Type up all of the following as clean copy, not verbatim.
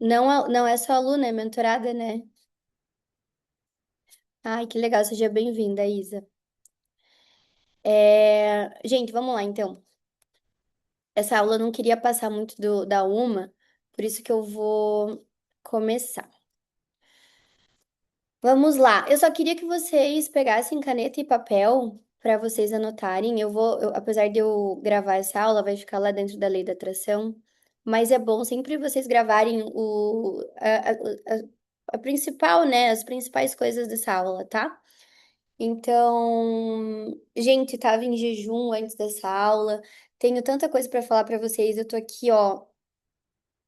Não é só aluna, é mentorada, né? Ai, que legal, seja bem-vinda, Isa. Gente, vamos lá, então. Essa aula eu não queria passar muito da uma, por isso que eu vou começar. Vamos lá. Eu só queria que vocês pegassem caneta e papel para vocês anotarem. Apesar de eu gravar essa aula, vai ficar lá dentro da lei da atração, mas é bom sempre vocês gravarem a principal, né? As principais coisas dessa aula, tá? Então, gente, tava em jejum antes dessa aula. Tenho tanta coisa para falar para vocês. Eu tô aqui, ó,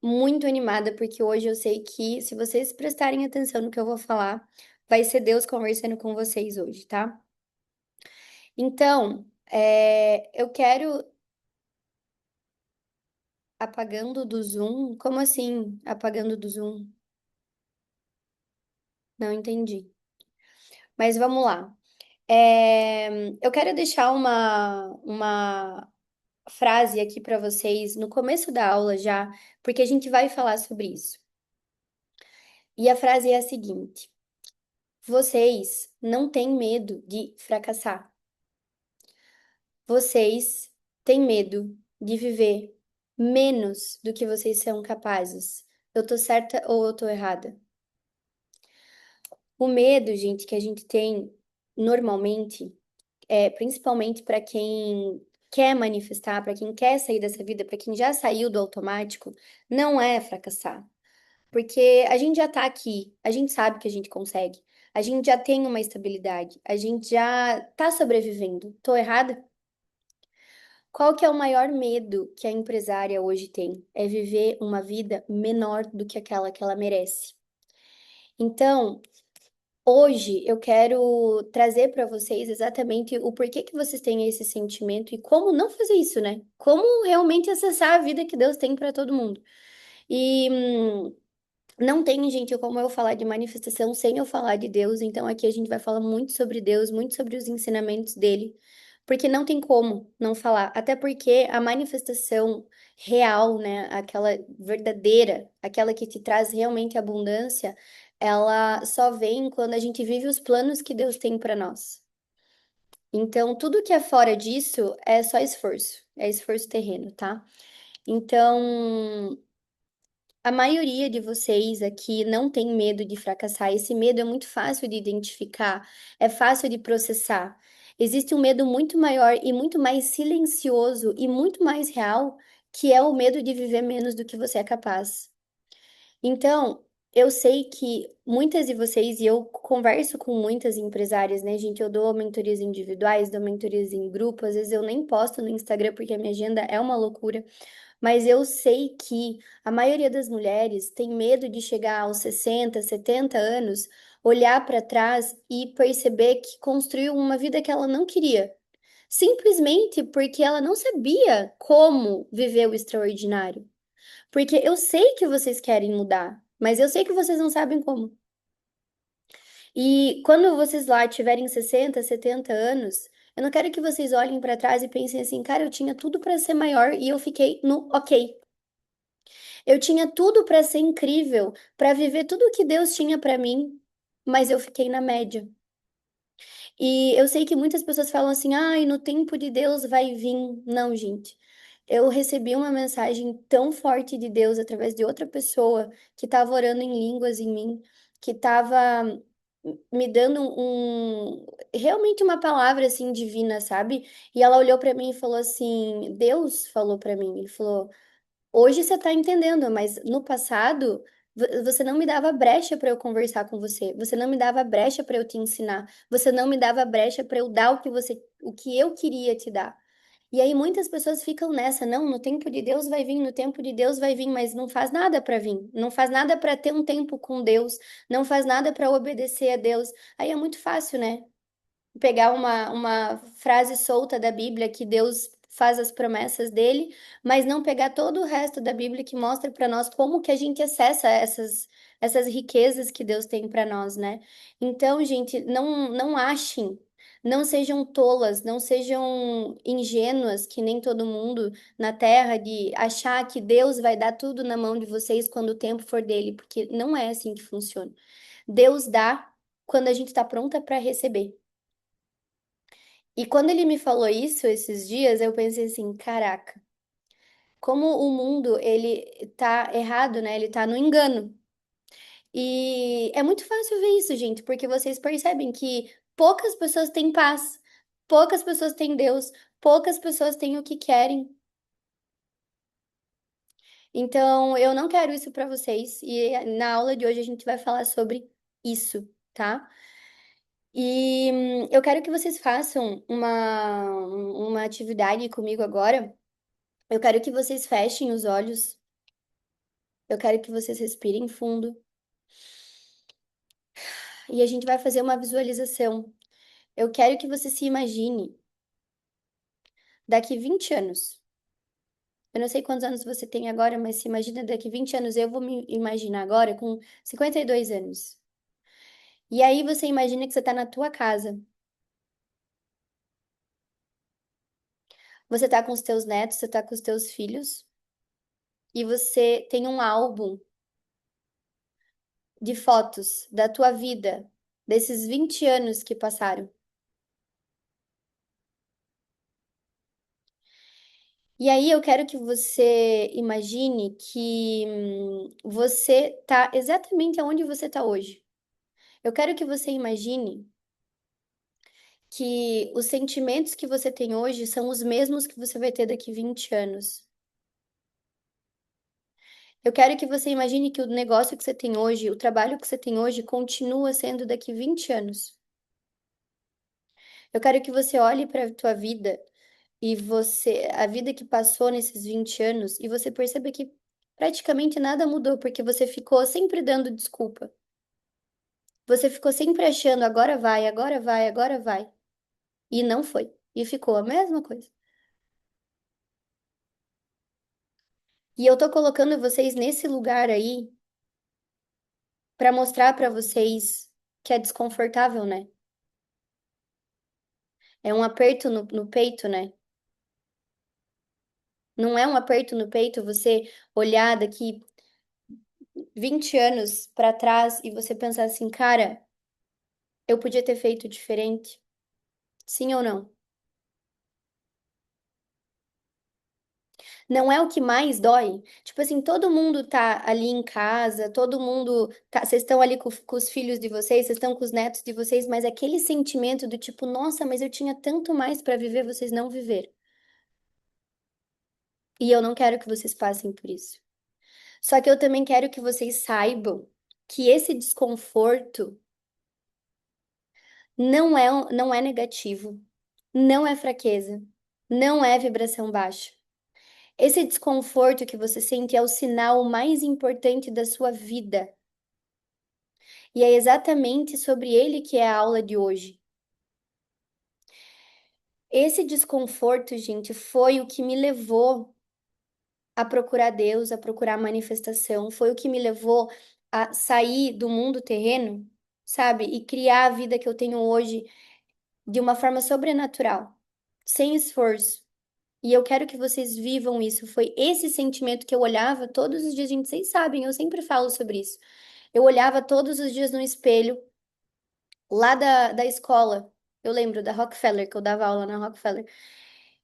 muito animada porque hoje eu sei que se vocês prestarem atenção no que eu vou falar, vai ser Deus conversando com vocês hoje, tá? Então, eu quero apagando do Zoom. Como assim, apagando do Zoom? Não entendi. Mas vamos lá. Eu quero deixar uma frase aqui para vocês no começo da aula já, porque a gente vai falar sobre isso. E a frase é a seguinte: vocês não têm medo de fracassar. Vocês têm medo de viver menos do que vocês são capazes. Eu tô certa ou eu tô errada? O medo, gente, que a gente tem normalmente, principalmente para quem quer manifestar, para quem quer sair dessa vida, para quem já saiu do automático, não é fracassar. Porque a gente já tá aqui, a gente sabe que a gente consegue, a gente já tem uma estabilidade, a gente já tá sobrevivendo. Tô errada? Qual que é o maior medo que a empresária hoje tem? É viver uma vida menor do que aquela que ela merece. Então, hoje eu quero trazer para vocês exatamente o porquê que vocês têm esse sentimento e como não fazer isso, né? Como realmente acessar a vida que Deus tem para todo mundo. E não tem, gente, como eu falar de manifestação sem eu falar de Deus. Então aqui a gente vai falar muito sobre Deus, muito sobre os ensinamentos dele, porque não tem como não falar. Até porque a manifestação real, né, aquela verdadeira, aquela que te traz realmente abundância, ela só vem quando a gente vive os planos que Deus tem para nós. Então, tudo que é fora disso é só esforço, é esforço terreno, tá? Então, a maioria de vocês aqui não tem medo de fracassar. Esse medo é muito fácil de identificar, é fácil de processar. Existe um medo muito maior e muito mais silencioso e muito mais real, que é o medo de viver menos do que você é capaz. Então, eu sei que muitas de vocês, e eu converso com muitas empresárias, né, gente? Eu dou mentorias individuais, dou mentorias em grupo, às vezes eu nem posto no Instagram porque a minha agenda é uma loucura. Mas eu sei que a maioria das mulheres tem medo de chegar aos 60, 70 anos, olhar para trás e perceber que construiu uma vida que ela não queria, simplesmente porque ela não sabia como viver o extraordinário. Porque eu sei que vocês querem mudar, mas eu sei que vocês não sabem como. E quando vocês lá tiverem 60, 70 anos, eu não quero que vocês olhem para trás e pensem assim, cara, eu tinha tudo para ser maior e eu fiquei no ok. Eu tinha tudo para ser incrível, para viver tudo o que Deus tinha para mim, mas eu fiquei na média. E eu sei que muitas pessoas falam assim: "Ai, no tempo de Deus vai vir". Não, gente. Eu recebi uma mensagem tão forte de Deus através de outra pessoa que estava orando em línguas em mim, que estava me dando realmente uma palavra assim divina, sabe? E ela olhou para mim e falou assim: Deus falou para mim, ele falou: hoje você está entendendo, mas no passado você não me dava brecha para eu conversar com você. Você não me dava brecha para eu te ensinar. Você não me dava brecha para eu dar o que eu queria te dar. E aí muitas pessoas ficam nessa, não, no tempo de Deus vai vir, no tempo de Deus vai vir, mas não faz nada para vir. Não faz nada para ter um tempo com Deus, não faz nada para obedecer a Deus. Aí é muito fácil, né? Pegar uma frase solta da Bíblia que Deus faz as promessas dele, mas não pegar todo o resto da Bíblia que mostra para nós como que a gente acessa essas riquezas que Deus tem para nós, né? Então, gente, não achem, Não sejam tolas, não sejam ingênuas, que nem todo mundo na Terra, de achar que Deus vai dar tudo na mão de vocês quando o tempo for dele, porque não é assim que funciona. Deus dá quando a gente está pronta para receber. E quando ele me falou isso esses dias, eu pensei assim, caraca, como o mundo ele tá errado, né? Ele tá no engano. E é muito fácil ver isso, gente, porque vocês percebem que poucas pessoas têm paz, poucas pessoas têm Deus, poucas pessoas têm o que querem. Então, eu não quero isso para vocês. E na aula de hoje a gente vai falar sobre isso, tá? E eu quero que vocês façam uma atividade comigo agora. Eu quero que vocês fechem os olhos. Eu quero que vocês respirem fundo. E a gente vai fazer uma visualização. Eu quero que você se imagine daqui 20 anos. Eu não sei quantos anos você tem agora, mas se imagina daqui 20 anos. Eu vou me imaginar agora com 52 anos. E aí você imagina que você está na tua casa. Você está com os teus netos, você está com os teus filhos. E você tem um álbum de fotos da tua vida, desses 20 anos que passaram. E aí eu quero que você imagine que você tá exatamente onde você tá hoje. Eu quero que você imagine que os sentimentos que você tem hoje são os mesmos que você vai ter daqui 20 anos. Eu quero que você imagine que o negócio que você tem hoje, o trabalho que você tem hoje, continua sendo daqui 20 anos. Eu quero que você olhe para a tua vida e a vida que passou nesses 20 anos, e você perceba que praticamente nada mudou, porque você ficou sempre dando desculpa. Você ficou sempre achando, agora vai, agora vai, agora vai. E não foi. E ficou a mesma coisa. E eu tô colocando vocês nesse lugar aí pra mostrar pra vocês que é desconfortável, né? É um aperto no peito, né? Não é um aperto no peito você olhar daqui 20 anos pra trás e você pensar assim, cara, eu podia ter feito diferente. Sim ou não? Não é o que mais dói? Tipo assim, todo mundo tá ali em casa, todo mundo tá, vocês estão ali com os filhos de vocês, vocês estão com os netos de vocês, mas aquele sentimento do tipo, nossa, mas eu tinha tanto mais pra viver, vocês não viveram. E eu não quero que vocês passem por isso. Só que eu também quero que vocês saibam que esse desconforto não é negativo, não é fraqueza, não é vibração baixa. Esse desconforto que você sente é o sinal mais importante da sua vida. E é exatamente sobre ele que é a aula de hoje. Esse desconforto, gente, foi o que me levou a procurar Deus, a procurar a manifestação, foi o que me levou a sair do mundo terreno, sabe? E criar a vida que eu tenho hoje de uma forma sobrenatural, sem esforço. E eu quero que vocês vivam isso. Foi esse sentimento que eu olhava todos os dias, gente, vocês sabem, eu sempre falo sobre isso. Eu olhava todos os dias no espelho, lá da escola. Eu lembro da Rockefeller, que eu dava aula na Rockefeller.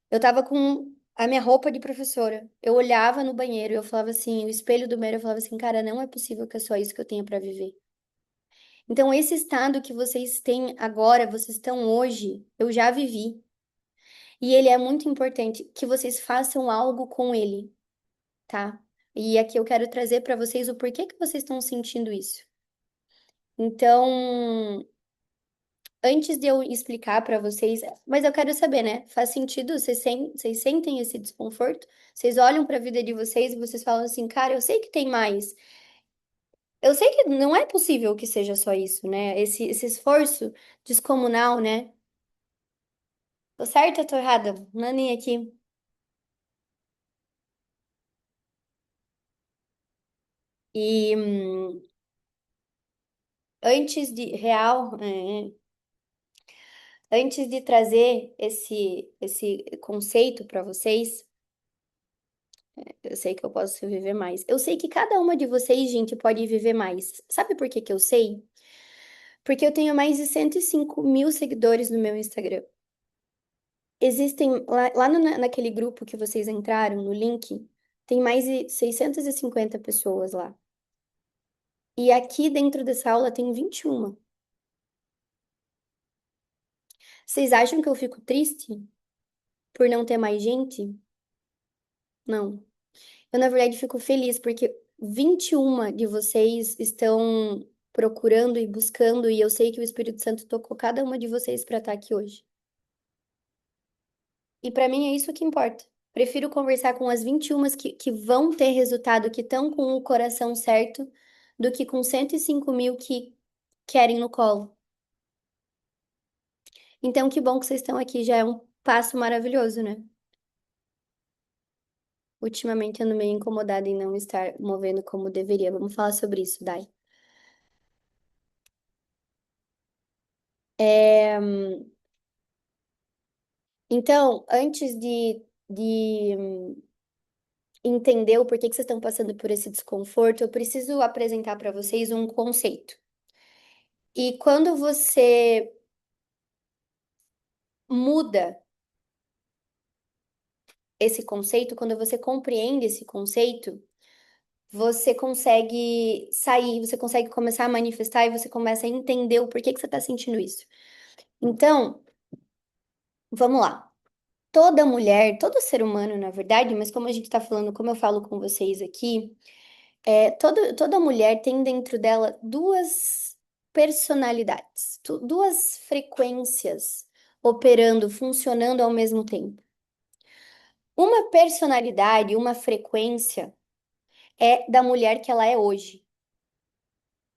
Eu tava com a minha roupa de professora. Eu olhava no banheiro e eu falava assim, o espelho do banheiro, eu falava assim, cara, não é possível que é só isso que eu tenha para viver. Então, esse estado que vocês têm agora, vocês estão hoje, eu já vivi. E ele é muito importante que vocês façam algo com ele, tá? E aqui eu quero trazer para vocês o porquê que vocês estão sentindo isso. Então, antes de eu explicar para vocês, mas eu quero saber, né? Faz sentido? Vocês sentem esse desconforto? Vocês olham para a vida de vocês e vocês falam assim, cara, eu sei que tem mais. Eu sei que não é possível que seja só isso, né? Esse esforço descomunal, né? Tô certa ou tô errada? Naninha aqui. E antes de real, Antes de trazer esse conceito para vocês, eu sei que eu posso viver mais. Eu sei que cada uma de vocês, gente, pode viver mais. Sabe por que que eu sei? Porque eu tenho mais de 105 mil seguidores no meu Instagram. Existem, lá naquele grupo que vocês entraram, no link, tem mais de 650 pessoas lá. E aqui dentro dessa aula tem 21. Vocês acham que eu fico triste por não ter mais gente? Não. Eu, na verdade, fico feliz porque 21 de vocês estão procurando e buscando, e eu sei que o Espírito Santo tocou cada uma de vocês para estar aqui hoje. E para mim é isso que importa. Prefiro conversar com as 21 que vão ter resultado, que estão com o coração certo, do que com 105 mil que querem no colo. Então, que bom que vocês estão aqui, já é um passo maravilhoso, né? Ultimamente ando meio incomodada em não estar movendo como deveria. Vamos falar sobre isso, Dai. É, então, antes de entender o porquê que vocês estão passando por esse desconforto, eu preciso apresentar para vocês um conceito. E quando você muda esse conceito, quando você compreende esse conceito, você consegue sair, você consegue começar a manifestar e você começa a entender o porquê que você está sentindo isso. Então, vamos lá. Toda mulher, todo ser humano, na verdade, mas como a gente está falando, como eu falo com vocês aqui, toda mulher tem dentro dela duas personalidades, duas frequências operando, funcionando ao mesmo tempo. Uma personalidade, uma frequência é da mulher que ela é hoje.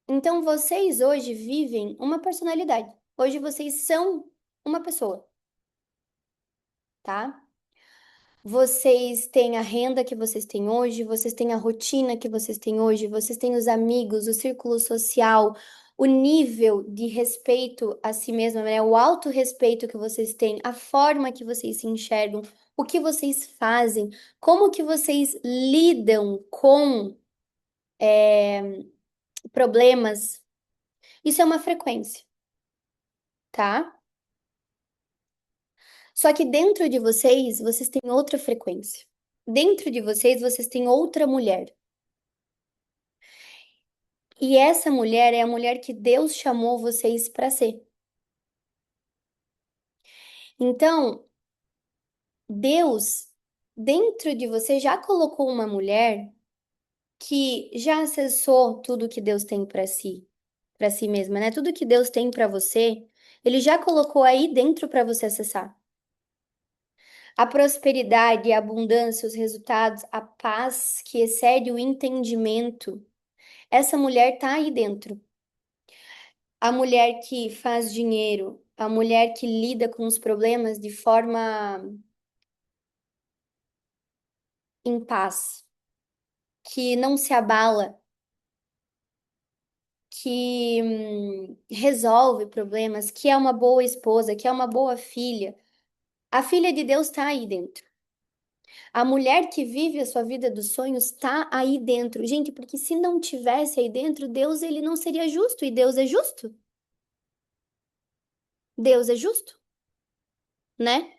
Então, vocês hoje vivem uma personalidade. Hoje vocês são uma pessoa, tá? Vocês têm a renda que vocês têm hoje, vocês têm a rotina que vocês têm hoje, vocês têm os amigos, o círculo social, o nível de respeito a si mesma, né? O autorrespeito que vocês têm, a forma que vocês se enxergam, o que vocês fazem, como que vocês lidam com problemas. Isso é uma frequência, tá? Só que dentro de vocês, vocês têm outra frequência. Dentro de vocês, vocês têm outra mulher. E essa mulher é a mulher que Deus chamou vocês para ser. Então, Deus, dentro de você, já colocou uma mulher que já acessou tudo que Deus tem para si mesma, né? Tudo que Deus tem para você, Ele já colocou aí dentro para você acessar. A prosperidade, a abundância, os resultados, a paz que excede o entendimento, essa mulher tá aí dentro. A mulher que faz dinheiro, a mulher que lida com os problemas de forma em paz, que não se abala, que resolve problemas, que é uma boa esposa, que é uma boa filha. A filha de Deus está aí dentro. A mulher que vive a sua vida dos sonhos está aí dentro. Gente, porque se não tivesse aí dentro, Deus ele não seria justo. E Deus é justo? Deus é justo, né?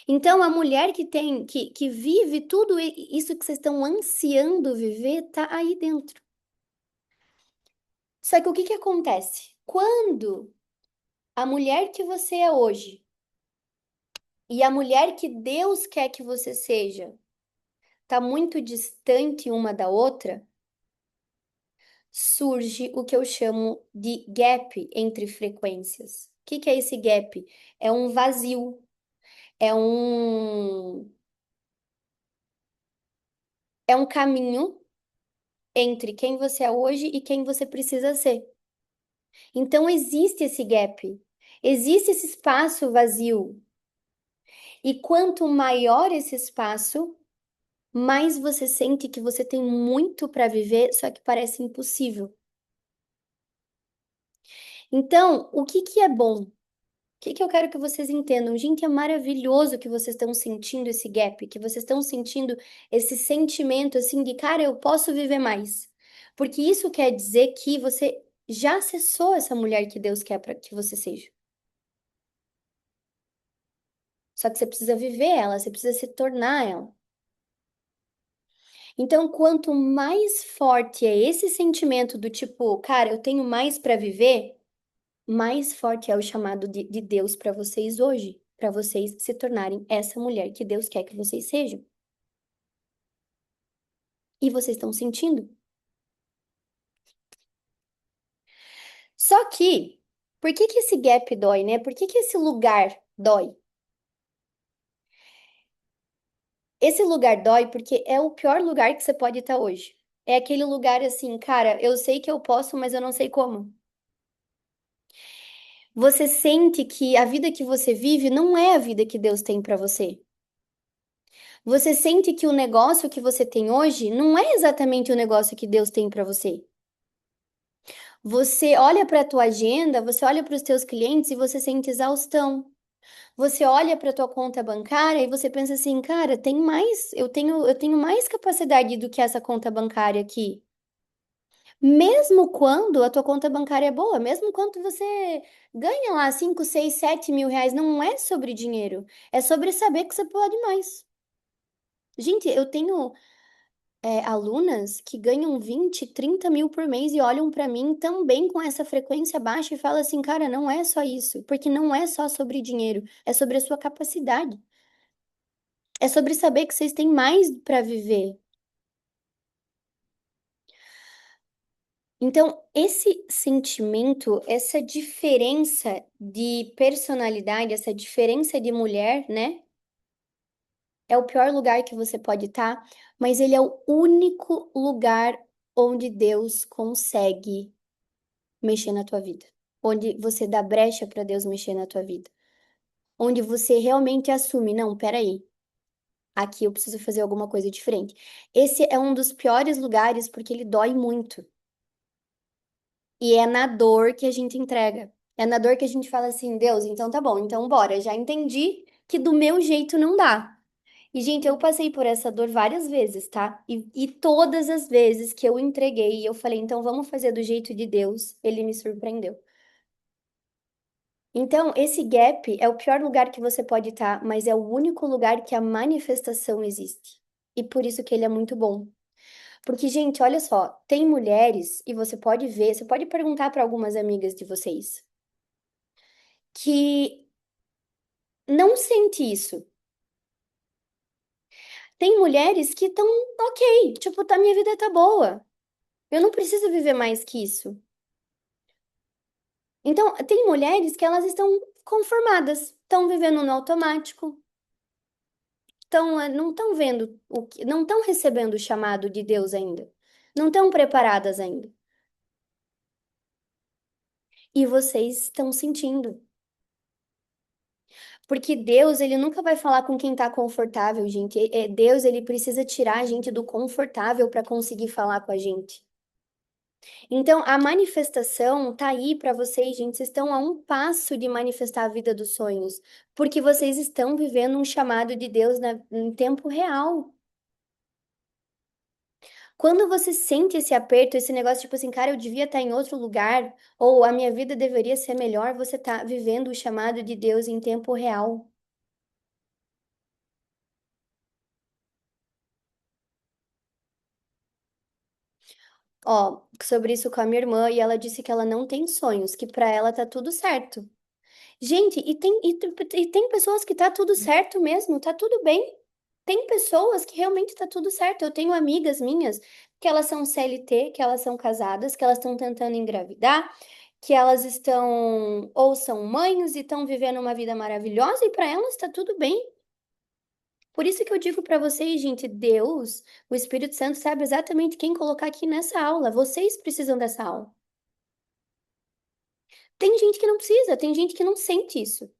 Então, a mulher que tem, que vive tudo isso que vocês estão ansiando viver, tá aí dentro. Só que o que que acontece? Quando a mulher que você é hoje e a mulher que Deus quer que você seja tá muito distante uma da outra, surge o que eu chamo de gap entre frequências. O que que é esse gap? É um vazio, é um, é um caminho entre quem você é hoje e quem você precisa ser. Então existe esse gap, existe esse espaço vazio. E quanto maior esse espaço, mais você sente que você tem muito para viver, só que parece impossível. Então, o que que é bom? que eu quero que vocês entendam? Gente, é maravilhoso que vocês estão sentindo esse gap, que vocês estão sentindo esse sentimento assim de, cara, eu posso viver mais. Porque isso quer dizer que você já acessou essa mulher que Deus quer para que você seja. Só que você precisa viver ela, você precisa se tornar ela. Então, quanto mais forte é esse sentimento do tipo, cara, eu tenho mais para viver, mais forte é o chamado de Deus para vocês hoje, para vocês se tornarem essa mulher que Deus quer que vocês sejam. E vocês estão sentindo. Só que, por que que esse gap dói, né? Por que que esse lugar dói? Esse lugar dói porque é o pior lugar que você pode estar hoje. É aquele lugar assim, cara, eu sei que eu posso, mas eu não sei como. Você sente que a vida que você vive não é a vida que Deus tem para você. Você sente que o negócio que você tem hoje não é exatamente o negócio que Deus tem para você. Você olha para a tua agenda, você olha para os teus clientes e você sente exaustão. Você olha para a tua conta bancária e você pensa assim, cara, tem mais, eu tenho mais capacidade do que essa conta bancária aqui. Mesmo quando a tua conta bancária é boa, mesmo quando você ganha lá 5, 6, 7 mil reais, não é sobre dinheiro, é sobre saber que você pode mais. Gente, eu tenho alunas que ganham 20, 30 mil por mês e olham para mim também com essa frequência baixa e falam assim, cara, não é só isso, porque não é só sobre dinheiro, é sobre a sua capacidade. É sobre saber que vocês têm mais para viver. Então, esse sentimento, essa diferença de personalidade, essa diferença de mulher, né? É o pior lugar que você pode estar, mas ele é o único lugar onde Deus consegue mexer na tua vida. Onde você dá brecha para Deus mexer na tua vida. Onde você realmente assume, não, peraí, aqui eu preciso fazer alguma coisa diferente. Esse é um dos piores lugares porque ele dói muito. E é na dor que a gente entrega. É na dor que a gente fala assim, Deus, então tá bom, então bora. Já entendi que do meu jeito não dá. E, gente, eu passei por essa dor várias vezes, tá? E todas as vezes que eu entreguei e eu falei, então vamos fazer do jeito de Deus, ele me surpreendeu. Então, esse gap é o pior lugar que você pode estar, mas é o único lugar que a manifestação existe. E por isso que ele é muito bom. Porque, gente, olha só, tem mulheres, e você pode ver, você pode perguntar para algumas amigas de vocês, que não sente isso. Tem mulheres que estão ok, tipo, tá, minha vida tá boa. Eu não preciso viver mais que isso. Então, tem mulheres que elas estão conformadas, estão vivendo no automático, não estão vendo o que, não estão recebendo o chamado de Deus ainda. Não estão preparadas ainda. E vocês estão sentindo. Porque Deus, ele nunca vai falar com quem tá confortável, gente. Deus, ele precisa tirar a gente do confortável para conseguir falar com a gente. Então, a manifestação tá aí para vocês, gente. Vocês estão a um passo de manifestar a vida dos sonhos, porque vocês estão vivendo um chamado de Deus em tempo real. Quando você sente esse aperto, esse negócio tipo assim, cara, eu devia estar em outro lugar, ou a minha vida deveria ser melhor, você tá vivendo o chamado de Deus em tempo real. Ó, sobre isso com a minha irmã, e ela disse que ela não tem sonhos, que para ela tá tudo certo. Gente, e tem pessoas que tá tudo certo mesmo, tá tudo bem. Tem pessoas que realmente tá tudo certo. Eu tenho amigas minhas que elas são CLT, que elas são casadas, que elas estão tentando engravidar, que elas estão ou são mães e estão vivendo uma vida maravilhosa e para elas tá tudo bem. Por isso que eu digo para vocês, gente, Deus, o Espírito Santo sabe exatamente quem colocar aqui nessa aula. Vocês precisam dessa aula. Tem gente que não precisa, tem gente que não sente isso.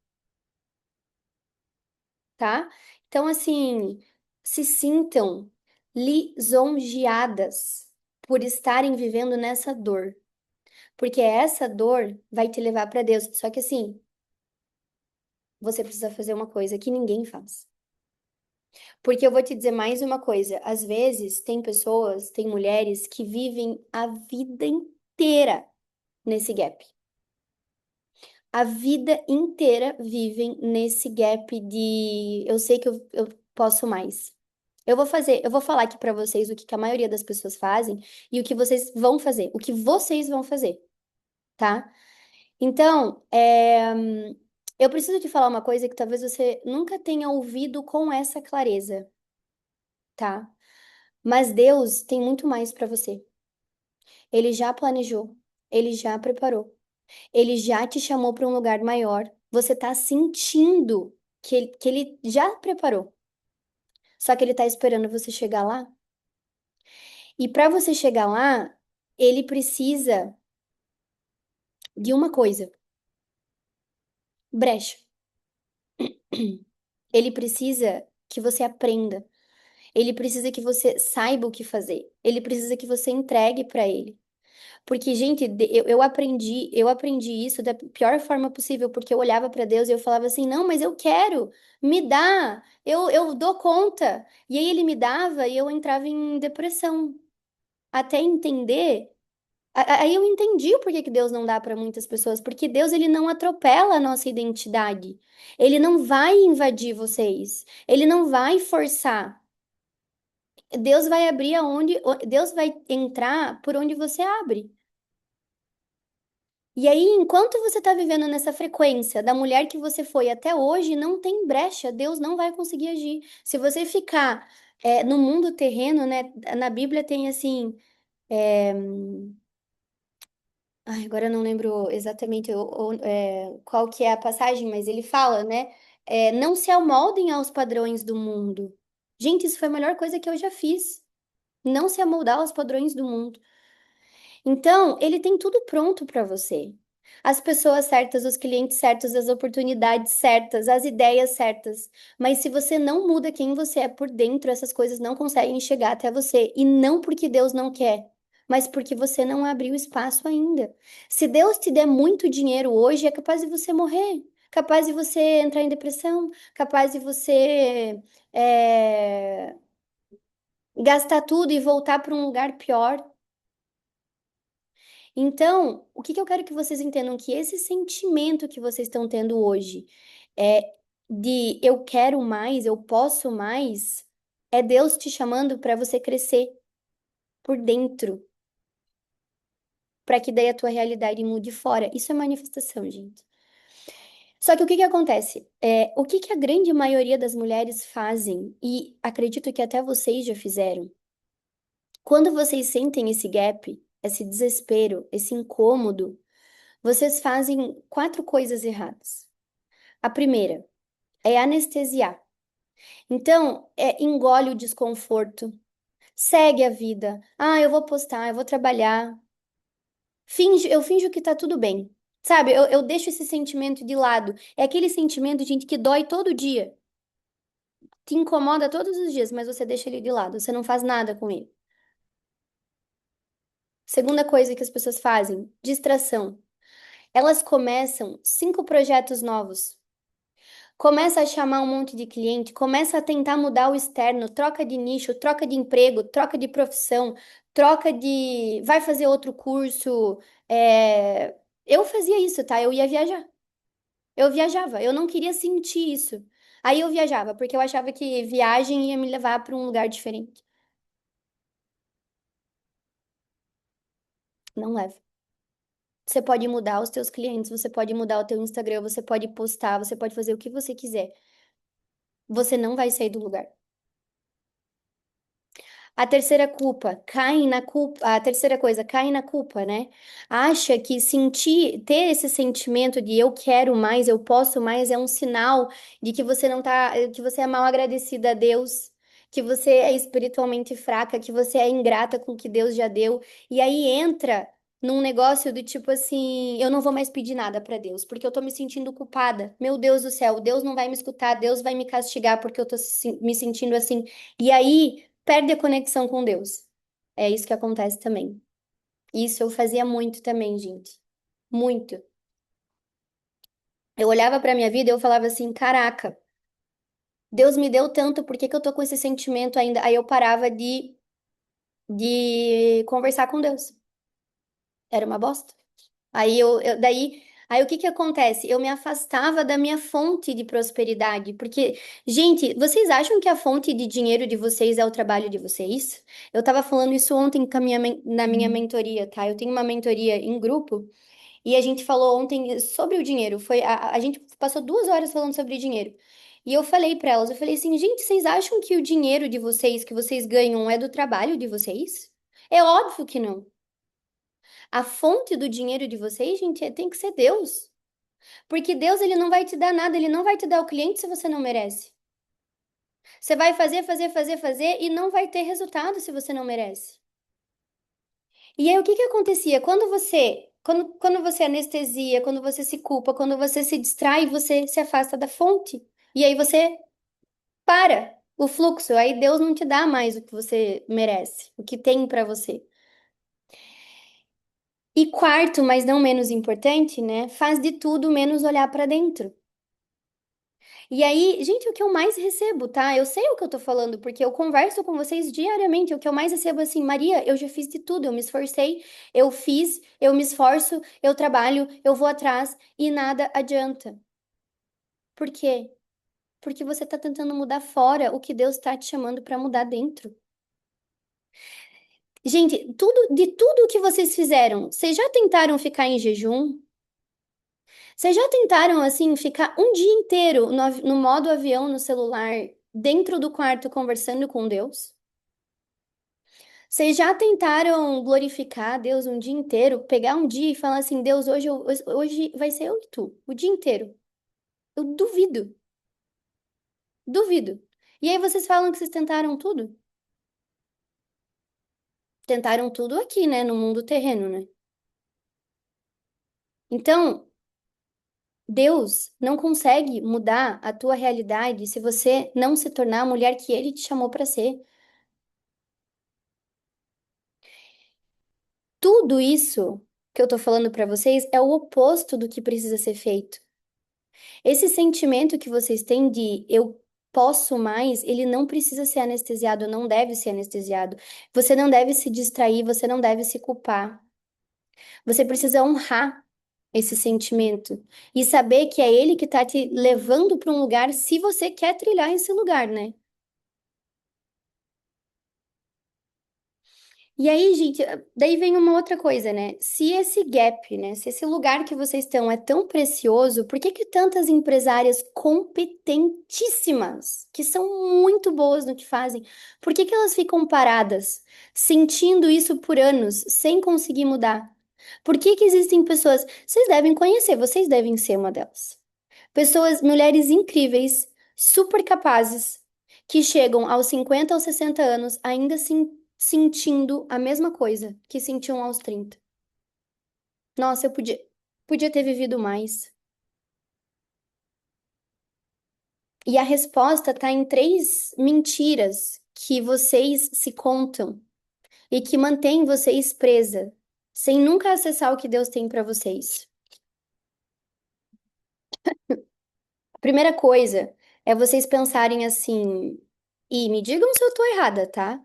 Tá? Então, assim, se sintam lisonjeadas por estarem vivendo nessa dor, porque essa dor vai te levar para Deus. Só que assim, você precisa fazer uma coisa que ninguém faz. Porque eu vou te dizer mais uma coisa. Às vezes, tem pessoas, tem mulheres que vivem a vida inteira nesse gap. A vida inteira vivem nesse gap de eu sei que eu posso mais. Eu vou falar aqui pra vocês o que que a maioria das pessoas fazem e o que vocês vão fazer, o que vocês vão fazer, tá? Então, eu preciso te falar uma coisa que talvez você nunca tenha ouvido com essa clareza, tá? Mas Deus tem muito mais pra você. Ele já planejou, ele já preparou. Ele já te chamou para um lugar maior. Você está sentindo que ele já preparou. Só que ele está esperando você chegar lá. E para você chegar lá, ele precisa de uma coisa: brecha. Ele precisa que você aprenda. Ele precisa que você saiba o que fazer. Ele precisa que você entregue para ele. Porque, gente, eu aprendi isso da pior forma possível, porque eu olhava para Deus e eu falava assim, não, mas eu quero, me dá, eu dou conta. E aí ele me dava e eu entrava em depressão, até entender. Aí eu entendi o porquê que Deus não dá para muitas pessoas, porque Deus ele não atropela a nossa identidade. Ele não vai invadir vocês. Ele não vai forçar. Deus vai abrir Deus vai entrar por onde você abre. E aí, enquanto você está vivendo nessa frequência da mulher que você foi até hoje, não tem brecha, Deus não vai conseguir agir. Se você ficar no mundo terreno, né? Na Bíblia tem assim. é, Ai, agora eu não lembro exatamente qual que é a passagem, mas ele fala, né? Não se amoldem aos padrões do mundo. Gente, isso foi a melhor coisa que eu já fiz. Não se amoldar aos padrões do mundo. Então, ele tem tudo pronto para você. As pessoas certas, os clientes certos, as oportunidades certas, as ideias certas. Mas se você não muda quem você é por dentro, essas coisas não conseguem chegar até você. E não porque Deus não quer, mas porque você não abriu espaço ainda. Se Deus te der muito dinheiro hoje, é capaz de você morrer. Capaz de você entrar em depressão, capaz de você gastar tudo e voltar para um lugar pior. Então, o que que eu quero que vocês entendam que esse sentimento que vocês estão tendo hoje é de eu quero mais, eu posso mais, é Deus te chamando para você crescer por dentro, para que daí a tua realidade mude fora. Isso é manifestação, gente. Só que o que que acontece? O que que a grande maioria das mulheres fazem, e acredito que até vocês já fizeram, quando vocês sentem esse gap, esse desespero, esse incômodo, vocês fazem quatro coisas erradas. A primeira é anestesiar. Então, engole o desconforto, segue a vida. Ah, eu vou postar, eu vou trabalhar. Eu finjo que tá tudo bem. Sabe, eu deixo esse sentimento de lado. É aquele sentimento, gente, que dói todo dia. Te incomoda todos os dias, mas você deixa ele de lado. Você não faz nada com ele. Segunda coisa que as pessoas fazem, distração. Elas começam 5 projetos novos. Começa a chamar um monte de cliente, começa a tentar mudar o externo, troca de nicho, troca de emprego, troca de profissão, troca de. Vai fazer outro curso. Eu fazia isso, tá? Eu ia viajar. Eu viajava, eu não queria sentir isso. Aí eu viajava, porque eu achava que viagem ia me levar para um lugar diferente. Não leva. Você pode mudar os teus clientes, você pode mudar o teu Instagram, você pode postar, você pode fazer o que você quiser. Você não vai sair do lugar. A terceira culpa, cai na culpa. A terceira coisa, cai na culpa, né? Acha que ter esse sentimento de eu quero mais, eu posso mais, é um sinal de que você não tá, que você é mal agradecida a Deus, que você é espiritualmente fraca, que você é ingrata com o que Deus já deu. E aí entra num negócio do tipo assim, eu não vou mais pedir nada pra Deus, porque eu tô me sentindo culpada. Meu Deus do céu, Deus não vai me escutar, Deus vai me castigar porque eu tô me sentindo assim. E aí perde a conexão com Deus. É isso que acontece também. Isso eu fazia muito também, gente. Muito. Eu olhava pra minha vida e eu falava assim, caraca, Deus me deu tanto, por que que eu tô com esse sentimento ainda? Aí eu parava de conversar com Deus. Era uma bosta. Aí o que que acontece? Eu me afastava da minha fonte de prosperidade, porque, gente, vocês acham que a fonte de dinheiro de vocês é o trabalho de vocês? Eu tava falando isso ontem com na minha mentoria, tá? Eu tenho uma mentoria em grupo e a gente falou ontem sobre o dinheiro. A gente passou 2 horas falando sobre dinheiro. E eu falei pra elas, eu falei assim, gente, vocês acham que o dinheiro de vocês, que vocês ganham, é do trabalho de vocês? É óbvio que não. A fonte do dinheiro de vocês, gente, tem que ser Deus. Porque Deus, ele não vai te dar nada, ele não vai te dar o cliente se você não merece. Você vai fazer, fazer, fazer, fazer e não vai ter resultado se você não merece. E aí, o que que acontecia? Quando você anestesia, quando você se culpa, quando você se distrai, você se afasta da fonte. E aí você para o fluxo. Aí Deus não te dá mais o que você merece, o que tem pra você. E quarto, mas não menos importante, né? Faz de tudo menos olhar pra dentro. E aí, gente, o que eu mais recebo, tá? Eu sei o que eu tô falando, porque eu converso com vocês diariamente. O que eu mais recebo é assim, Maria, eu já fiz de tudo, eu me esforcei, eu fiz, eu me esforço, eu trabalho, eu vou atrás e nada adianta. Por quê? Porque você tá tentando mudar fora o que Deus tá te chamando pra mudar dentro. Gente, de tudo que vocês fizeram, vocês já tentaram ficar em jejum? Vocês já tentaram, assim, ficar um dia inteiro no modo avião no celular, dentro do quarto, conversando com Deus? Vocês já tentaram glorificar a Deus um dia inteiro? Pegar um dia e falar assim, Deus, hoje vai ser eu e tu, o dia inteiro. Eu duvido, duvido. E aí vocês falam que vocês tentaram tudo? Tentaram tudo aqui, né, no mundo terreno, né? Então, Deus não consegue mudar a tua realidade se você não se tornar a mulher que Ele te chamou para ser. Tudo isso que eu tô falando para vocês é o oposto do que precisa ser feito. Esse sentimento que vocês têm de eu posso mais, ele não precisa ser anestesiado, não deve ser anestesiado. Você não deve se distrair, você não deve se culpar. Você precisa honrar esse sentimento e saber que é ele que tá te levando para um lugar se você quer trilhar esse lugar, né? E aí, gente, daí vem uma outra coisa, né? Se esse gap, né? Se esse lugar que vocês estão é tão precioso, por que que tantas empresárias competentíssimas, que são muito boas no que fazem, por que que elas ficam paradas, sentindo isso por anos, sem conseguir mudar? Por que que existem pessoas, vocês devem conhecer, vocês devem ser uma delas. Pessoas, mulheres incríveis, super capazes, que chegam aos 50 ou 60 anos ainda assim sentindo a mesma coisa que sentiam aos 30. Nossa, podia ter vivido mais. E a resposta está em três mentiras que vocês se contam e que mantêm vocês presa, sem nunca acessar o que Deus tem para vocês. A primeira coisa é vocês pensarem assim, e me digam se eu tô errada, tá?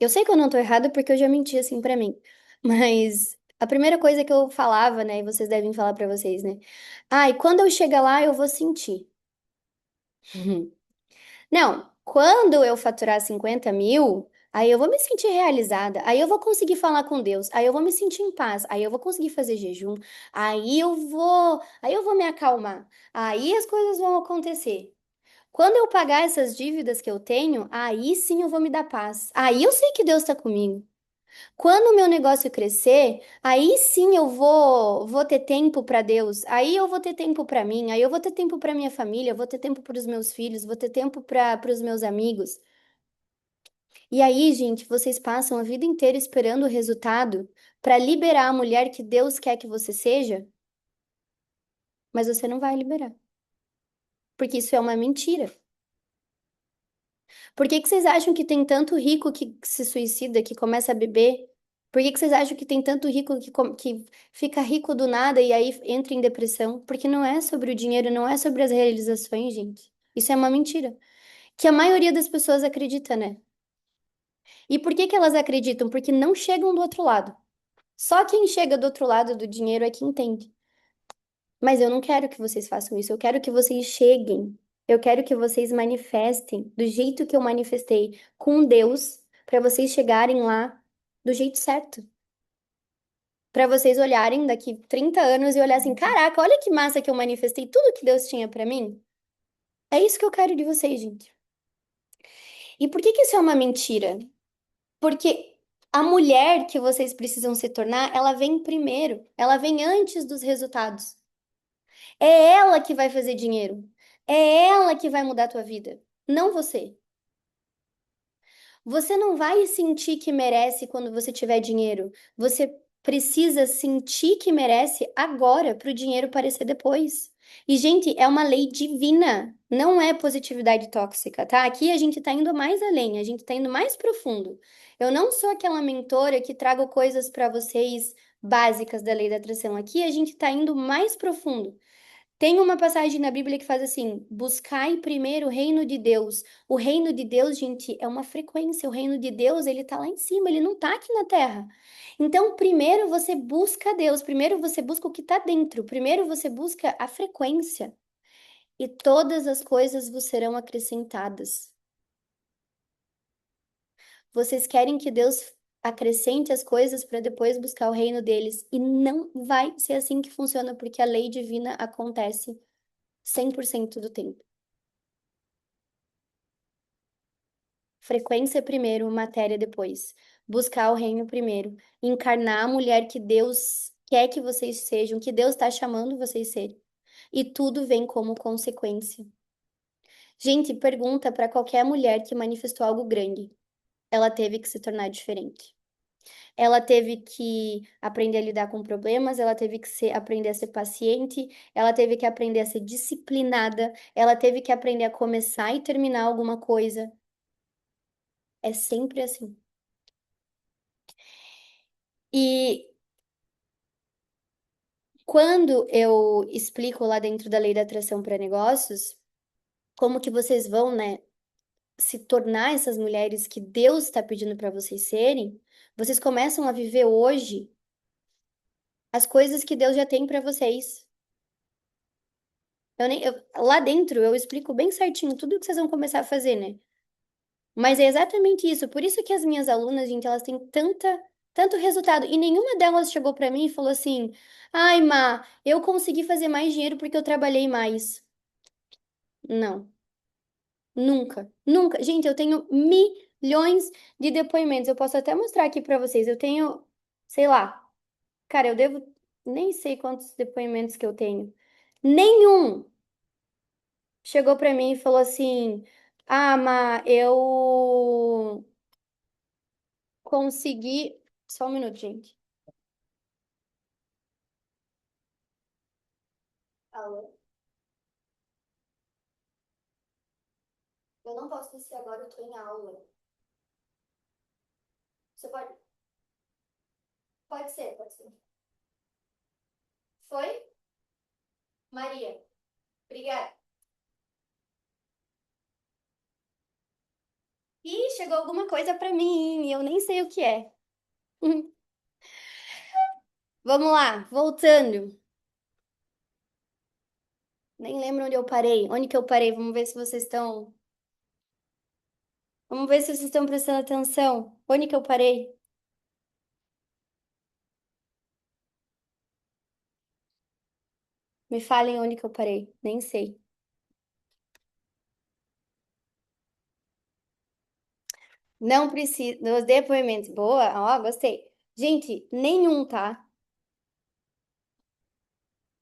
Eu sei que eu não tô errada porque eu já menti assim pra mim. Mas a primeira coisa que eu falava, né, e vocês devem falar pra vocês, né? Ai, quando eu chegar lá, eu vou sentir. Não, quando eu faturar 50 mil, aí eu vou me sentir realizada, aí eu vou conseguir falar com Deus, aí eu vou me sentir em paz, aí eu vou conseguir fazer jejum, aí eu vou me acalmar, aí as coisas vão acontecer. Quando eu pagar essas dívidas que eu tenho, aí sim eu vou me dar paz. Aí eu sei que Deus está comigo. Quando o meu negócio crescer, aí sim eu vou ter tempo para Deus. Aí eu vou ter tempo para mim, aí eu vou ter tempo para minha família, eu vou ter tempo para os meus filhos, vou ter tempo para os meus amigos. E aí, gente, vocês passam a vida inteira esperando o resultado para liberar a mulher que Deus quer que você seja, mas você não vai liberar, porque isso é uma mentira. Por que que vocês acham que tem tanto rico que se suicida, que começa a beber? Por que que vocês acham que tem tanto rico que fica rico do nada e aí entra em depressão? Porque não é sobre o dinheiro, não é sobre as realizações, gente. Isso é uma mentira. Que a maioria das pessoas acredita, né? E por que que elas acreditam? Porque não chegam do outro lado. Só quem chega do outro lado do dinheiro é que entende. Mas eu não quero que vocês façam isso. Eu quero que vocês cheguem. Eu quero que vocês manifestem do jeito que eu manifestei com Deus, para vocês chegarem lá do jeito certo. Para vocês olharem daqui 30 anos e olhar assim, caraca, olha que massa que eu manifestei tudo que Deus tinha para mim. É isso que eu quero de vocês, gente. E por que que isso é uma mentira? Porque a mulher que vocês precisam se tornar, ela vem primeiro, ela vem antes dos resultados. É ela que vai fazer dinheiro. É ela que vai mudar a tua vida, não você. Você não vai sentir que merece quando você tiver dinheiro. Você precisa sentir que merece agora para o dinheiro aparecer depois. E, gente, é uma lei divina, não é positividade tóxica, tá? Aqui a gente tá indo mais além, a gente tá indo mais profundo. Eu não sou aquela mentora que trago coisas para vocês básicas da lei da atração. Aqui a gente tá indo mais profundo. Tem uma passagem na Bíblia que faz assim: buscai primeiro o reino de Deus. O reino de Deus, gente, é uma frequência. O reino de Deus, ele tá lá em cima, ele não tá aqui na terra. Então, primeiro você busca Deus, primeiro você busca o que tá dentro, primeiro você busca a frequência. E todas as coisas vos serão acrescentadas. Vocês querem que Deus acrescente as coisas para depois buscar o reino deles. E não vai ser assim que funciona, porque a lei divina acontece 100% do tempo. Frequência primeiro, matéria depois. Buscar o reino primeiro. Encarnar a mulher que Deus quer que vocês sejam, que Deus está chamando vocês a serem. E tudo vem como consequência. Gente, pergunta para qualquer mulher que manifestou algo grande. Ela teve que se tornar diferente. Ela teve que aprender a lidar com problemas, ela teve que aprender a ser paciente, ela teve que aprender a ser disciplinada, ela teve que aprender a começar e terminar alguma coisa. É sempre assim. E quando eu explico lá dentro da lei da atração para negócios, como que vocês vão, né, se tornar essas mulheres que Deus está pedindo para vocês serem, vocês começam a viver hoje as coisas que Deus já tem para vocês. Lá dentro eu explico bem certinho tudo que vocês vão começar a fazer, né? Mas é exatamente isso. Por isso que as minhas alunas, gente, elas têm tanto resultado. E nenhuma delas chegou para mim e falou assim: ai, Má, eu consegui fazer mais dinheiro porque eu trabalhei mais. Não. Nunca, nunca. Gente, eu tenho milhões de depoimentos. Eu posso até mostrar aqui pra vocês. Eu tenho, sei lá, cara, eu devo nem sei quantos depoimentos que eu tenho. Nenhum chegou pra mim e falou assim: "Ah, Má, eu consegui". Só um minuto, gente. Alô? Eu não posso descer agora, eu tô em aula. Você pode? Pode ser, pode ser. Foi? Maria, obrigada. Ih, chegou alguma coisa pra mim, e eu nem sei o que é. Vamos lá, voltando. Nem lembro onde eu parei. Onde que eu parei? Vamos ver se vocês estão. Vamos ver se vocês estão prestando atenção. Onde que eu parei? Me falem onde que eu parei. Nem sei. Não precisa. Dos depoimentos. Boa, ó, gostei. Gente, nenhum, tá?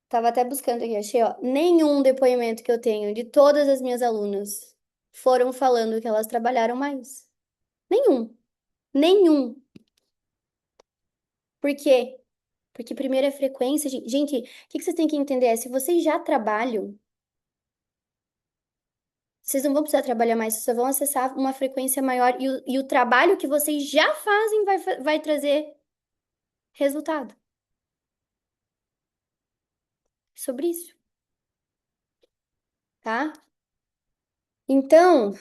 Tava até buscando aqui, achei, ó. Nenhum depoimento que eu tenho de todas as minhas alunas foram falando que elas trabalharam mais. Nenhum. Nenhum. Por quê? Porque primeiro é frequência. Gente, o que que vocês têm que entender é, se vocês já trabalham, vocês não vão precisar trabalhar mais, vocês só vão acessar uma frequência maior e o trabalho que vocês já fazem vai trazer. resultado. Sobre isso, tá? Então,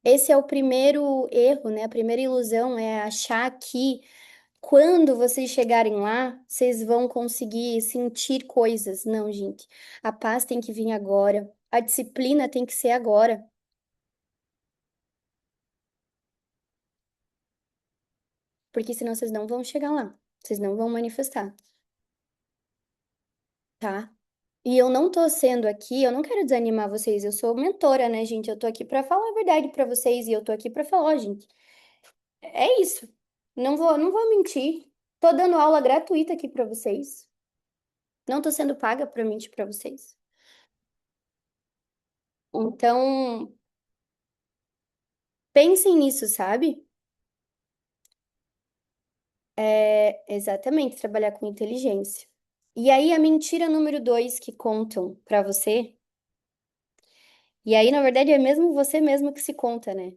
esse é o primeiro erro, né? A primeira ilusão é achar que quando vocês chegarem lá, vocês vão conseguir sentir coisas. Não, gente. A paz tem que vir agora. A disciplina tem que ser agora, porque senão vocês não vão chegar lá. Vocês não vão manifestar, tá? E eu não tô sendo aqui, eu não quero desanimar vocês. Eu sou mentora, né, gente? Eu tô aqui pra falar a verdade pra vocês e eu tô aqui pra falar, ó, gente. É isso. Não vou mentir. Tô dando aula gratuita aqui pra vocês. Não tô sendo paga pra mentir pra vocês. Então, pensem nisso, sabe? É exatamente trabalhar com inteligência. E aí, a mentira número dois que contam pra você, e aí, na verdade, é mesmo você mesmo que se conta, né?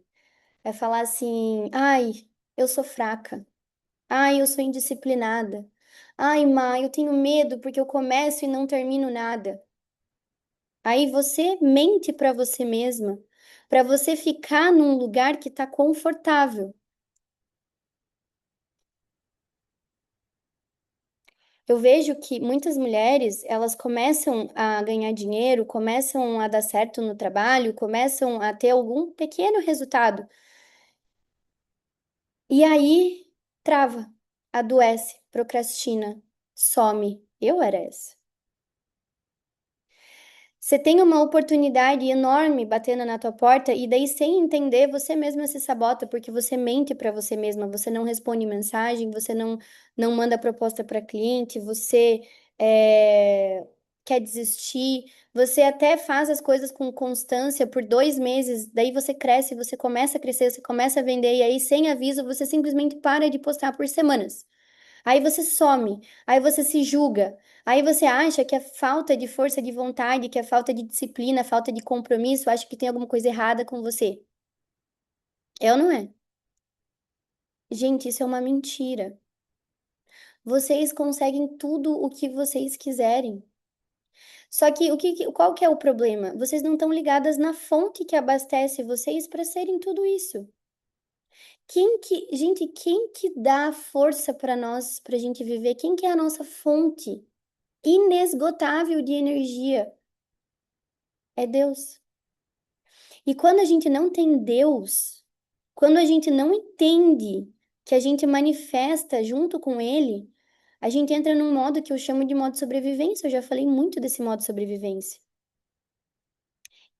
É falar assim: ai, eu sou fraca. Ai, eu sou indisciplinada. Ai, Má, eu tenho medo porque eu começo e não termino nada. Aí você mente pra você mesma, pra você ficar num lugar que tá confortável. Eu vejo que muitas mulheres, elas começam a ganhar dinheiro, começam a dar certo no trabalho, começam a ter algum pequeno resultado. E aí trava, adoece, procrastina, some. Eu era essa. Você tem uma oportunidade enorme batendo na tua porta e daí sem entender você mesma se sabota porque você mente para você mesma, você não responde mensagem, você não manda proposta para cliente, você quer desistir, você até faz as coisas com constância por 2 meses, daí você cresce, você começa a crescer, você começa a vender e aí sem aviso você simplesmente para de postar por semanas. Aí você some, aí você se julga, aí você acha que a falta de força de vontade, que a falta de disciplina, a falta de compromisso, acha que tem alguma coisa errada com você. É ou não é? Gente, isso é uma mentira. Vocês conseguem tudo o que vocês quiserem. Só que qual que é o problema? Vocês não estão ligadas na fonte que abastece vocês para serem tudo isso. Quem que dá força para nós, para a gente viver? Quem que é a nossa fonte inesgotável de energia? É Deus. E quando a gente não tem Deus, quando a gente não entende que a gente manifesta junto com Ele, a gente entra num modo que eu chamo de modo sobrevivência. Eu já falei muito desse modo sobrevivência.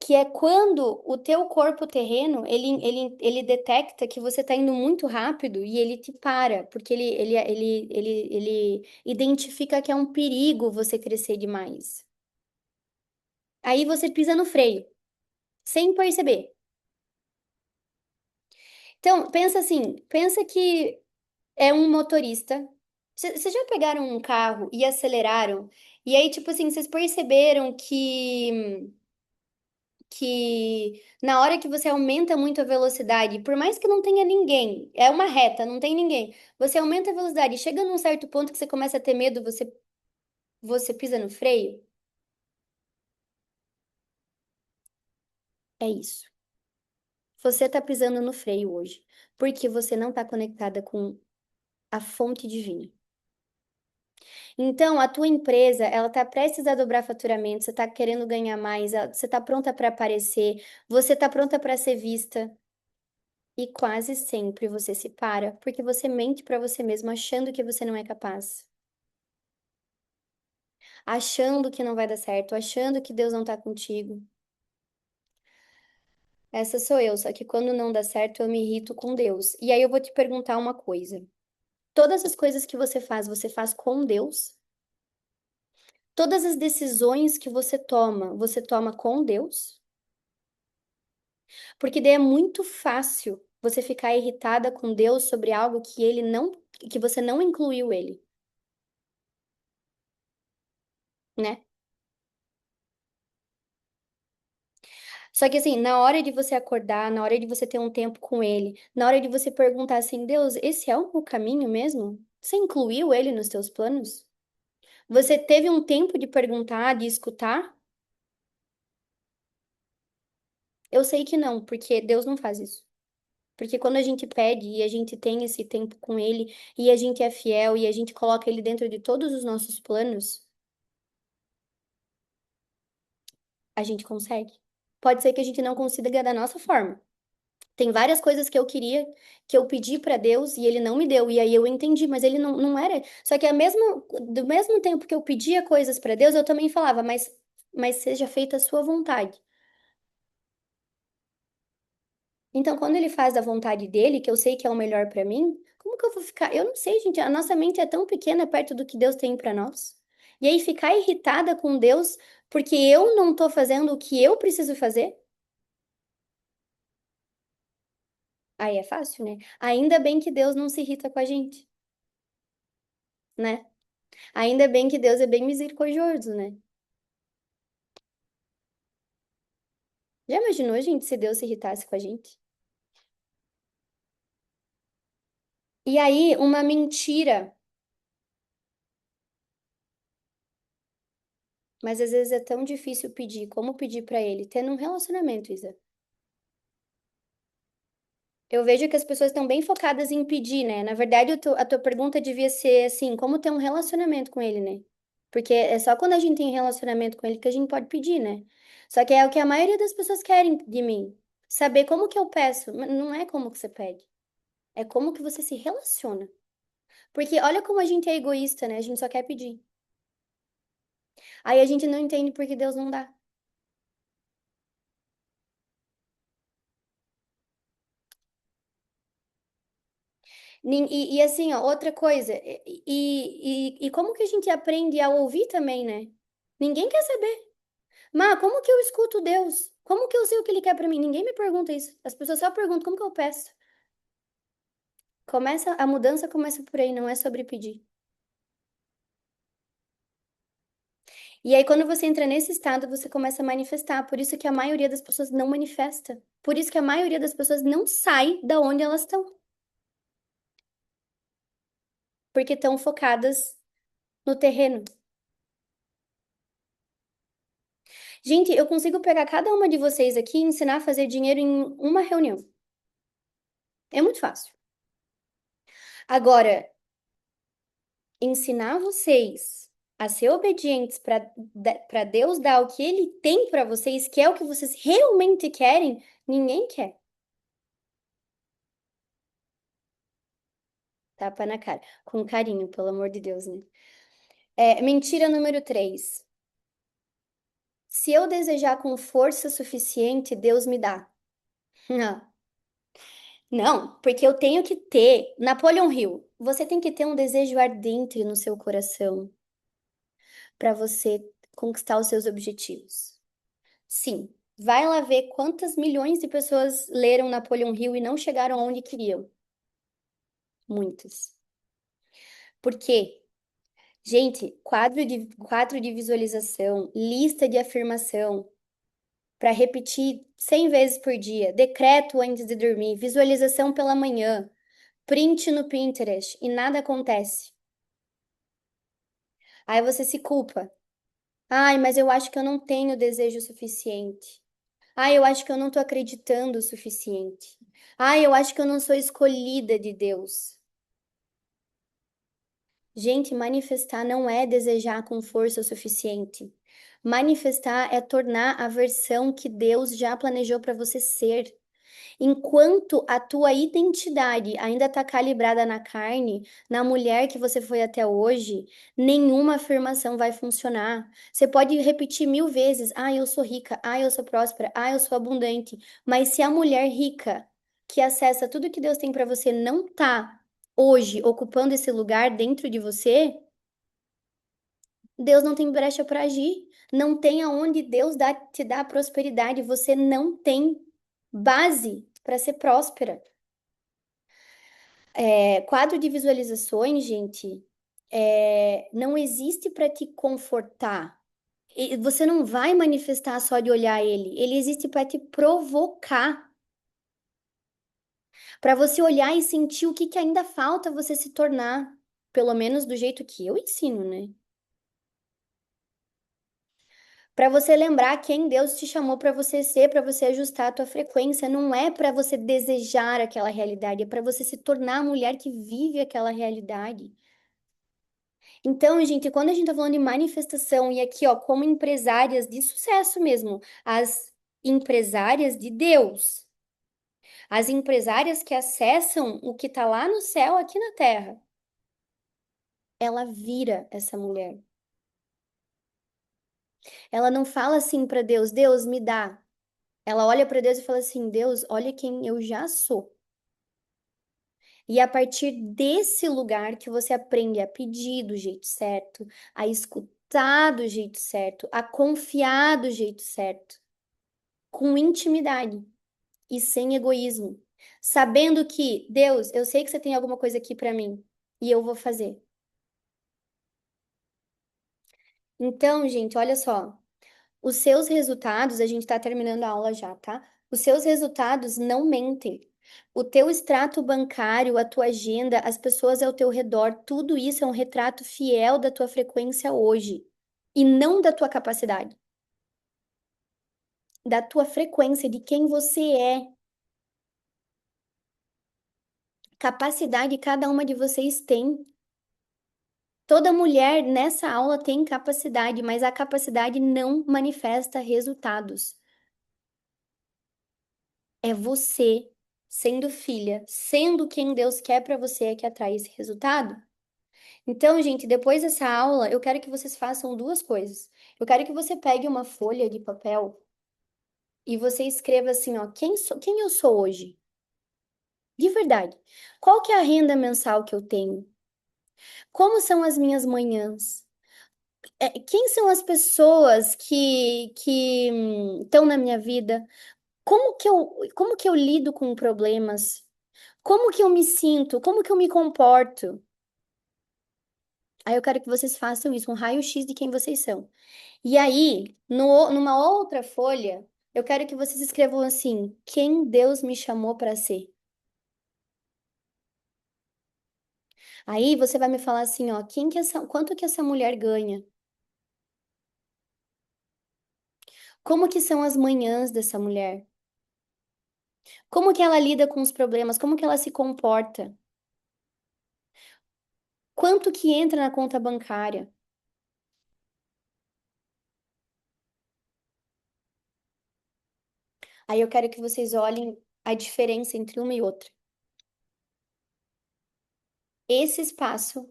Que é quando o teu corpo terreno, ele detecta que você está indo muito rápido e ele te para, porque ele identifica que é um perigo você crescer demais. Aí você pisa no freio, sem perceber. Então, pensa assim, pensa que é um motorista. Vocês já pegaram um carro e aceleraram? E aí, tipo assim, vocês perceberam que na hora que você aumenta muito a velocidade, por mais que não tenha ninguém, é uma reta, não tem ninguém, você aumenta a velocidade, chega num certo ponto que você começa a ter medo, você pisa no freio? É isso. Você tá pisando no freio hoje, porque você não tá conectada com a fonte divina. Então, a tua empresa, ela está prestes a dobrar faturamento, você está querendo ganhar mais, você está pronta para aparecer, você está pronta para ser vista. E quase sempre você se para porque você mente para você mesmo, achando que você não é capaz, achando que não vai dar certo, achando que Deus não está contigo. Essa sou eu, só que quando não dá certo, eu me irrito com Deus. E aí eu vou te perguntar uma coisa. Todas as coisas que você faz com Deus? Todas as decisões que você toma com Deus? Porque daí é muito fácil você ficar irritada com Deus sobre algo que ele não, que você não incluiu ele, né? Só que assim, na hora de você acordar, na hora de você ter um tempo com ele, na hora de você perguntar assim, Deus, esse é o caminho mesmo? Você incluiu ele nos teus planos? Você teve um tempo de perguntar, de escutar? Eu sei que não, porque Deus não faz isso. Porque quando a gente pede e a gente tem esse tempo com ele e a gente é fiel e a gente coloca ele dentro de todos os nossos planos, a gente consegue. Pode ser que a gente não consiga da nossa forma. Tem várias coisas que eu queria, que eu pedi pra Deus e ele não me deu. E aí eu entendi, mas ele não era. Só que do mesmo tempo que eu pedia coisas pra Deus, eu também falava, mas seja feita a sua vontade. Então, quando ele faz da vontade dele, que eu sei que é o melhor pra mim, como que eu vou ficar? Eu não sei, gente. A nossa mente é tão pequena perto do que Deus tem pra nós. E aí ficar irritada com Deus porque eu não tô fazendo o que eu preciso fazer, aí é fácil, né? Ainda bem que Deus não se irrita com a gente, né? Ainda bem que Deus é bem misericordioso, né? Já imaginou, gente, se Deus se irritasse com a gente? E aí, uma mentira, mas às vezes é tão difícil pedir, como pedir pra ele, tendo um relacionamento, Isa. Eu vejo que as pessoas estão bem focadas em pedir, né? Na verdade, a tua pergunta devia ser assim, como ter um relacionamento com ele, né? Porque é só quando a gente tem relacionamento com ele que a gente pode pedir, né? Só que é o que a maioria das pessoas querem de mim. Saber como que eu peço, mas não é como que você pede, é como que você se relaciona. Porque olha como a gente é egoísta, né? A gente só quer pedir. Aí a gente não entende porque Deus não dá. E assim, ó, outra coisa, e como que a gente aprende a ouvir também, né? Ninguém quer saber. Mas como que eu escuto Deus? Como que eu sei o que Ele quer pra mim? Ninguém me pergunta isso. As pessoas só perguntam como que eu peço. A mudança começa por aí, não é sobre pedir. E aí, quando você entra nesse estado, você começa a manifestar. Por isso que a maioria das pessoas não manifesta. Por isso que a maioria das pessoas não sai da onde elas estão. Porque estão focadas no terreno. Gente, eu consigo pegar cada uma de vocês aqui e ensinar a fazer dinheiro em uma reunião. É muito fácil. Agora, ensinar vocês a ser obedientes para Deus dar o que Ele tem para vocês, que é o que vocês realmente querem, ninguém quer. Tapa na cara. Com carinho, pelo amor de Deus, né? Mentira número 3. Se eu desejar com força suficiente, Deus me dá. Não. Não, porque eu tenho que ter. Napoleon Hill, você tem que ter um desejo ardente no seu coração para você conquistar os seus objetivos. Sim, vai lá ver quantas milhões de pessoas leram Napoleon Hill e não chegaram onde queriam. Muitas. Por quê? Gente, quadro de visualização, lista de afirmação, para repetir 100 vezes por dia, decreto antes de dormir, visualização pela manhã, print no Pinterest e nada acontece. Aí você se culpa. Ai, mas eu acho que eu não tenho desejo suficiente. Ai, eu acho que eu não tô acreditando o suficiente. Ai, eu acho que eu não sou escolhida de Deus. Gente, manifestar não é desejar com força o suficiente. Manifestar é tornar a versão que Deus já planejou para você ser. Enquanto a tua identidade ainda está calibrada na carne, na mulher que você foi até hoje, nenhuma afirmação vai funcionar. Você pode repetir 1000 vezes: ah, eu sou rica, ah, eu sou próspera, ah, eu sou abundante. Mas se a mulher rica, que acessa tudo que Deus tem para você, não tá hoje ocupando esse lugar dentro de você, Deus não tem brecha para agir. Não tem aonde te dá prosperidade. Você não tem base para ser próspera. Quadro de visualizações, gente, não existe para te confortar. E você não vai manifestar só de olhar ele. Ele existe para te provocar, para você olhar e sentir o que que ainda falta você se tornar. Pelo menos do jeito que eu ensino, né? Para você lembrar quem Deus te chamou para você ser, para você ajustar a tua frequência, não é para você desejar aquela realidade, é para você se tornar a mulher que vive aquela realidade. Então, gente, quando a gente tá falando de manifestação e aqui, ó, como empresárias de sucesso mesmo, as empresárias de Deus, as empresárias que acessam o que tá lá no céu aqui na terra, ela vira essa mulher. Ela não fala assim para Deus, Deus me dá. Ela olha para Deus e fala assim: Deus, olha quem eu já sou. E é a partir desse lugar que você aprende a pedir do jeito certo, a escutar do jeito certo, a confiar do jeito certo, com intimidade e sem egoísmo, sabendo que, Deus, eu sei que você tem alguma coisa aqui para mim e eu vou fazer. Então, gente, olha só. Os seus resultados, a gente está terminando a aula já, tá? Os seus resultados não mentem. O teu extrato bancário, a tua agenda, as pessoas ao teu redor, tudo isso é um retrato fiel da tua frequência hoje. E não da tua capacidade, da tua frequência, de quem você é. Capacidade cada uma de vocês tem. Toda mulher nessa aula tem capacidade, mas a capacidade não manifesta resultados. É você, sendo filha, sendo quem Deus quer para você é que atrai esse resultado. Então, gente, depois dessa aula, eu quero que vocês façam duas coisas. Eu quero que você pegue uma folha de papel e você escreva assim, ó, quem eu sou hoje? De verdade. Qual que é a renda mensal que eu tenho? Como são as minhas manhãs? Quem são as pessoas que estão na minha vida? Como que eu lido com problemas? Como que eu me sinto? Como que eu me comporto? Aí eu quero que vocês façam isso, um raio-x de quem vocês são. E aí, numa outra folha, eu quero que vocês escrevam assim: quem Deus me chamou para ser. Aí você vai me falar assim, ó, quanto que essa mulher ganha? Como que são as manhãs dessa mulher? Como que ela lida com os problemas? Como que ela se comporta? Quanto que entra na conta bancária? Aí eu quero que vocês olhem a diferença entre uma e outra. Esse espaço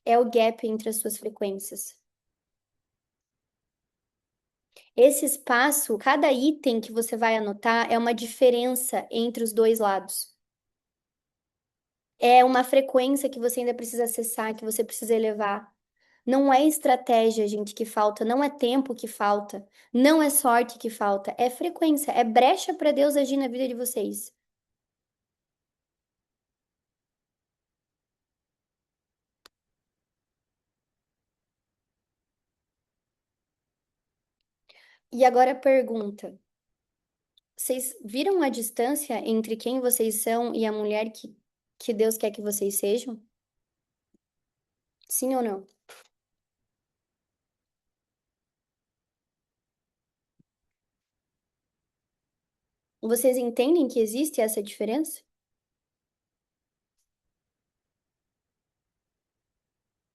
é o gap entre as suas frequências. Esse espaço, cada item que você vai anotar é uma diferença entre os dois lados. É uma frequência que você ainda precisa acessar, que você precisa elevar. Não é estratégia, gente, que falta, não é tempo que falta, não é sorte que falta, é frequência, é brecha para Deus agir na vida de vocês. E agora a pergunta: vocês viram a distância entre quem vocês são e a mulher que Deus quer que vocês sejam? Sim ou não? Vocês entendem que existe essa diferença?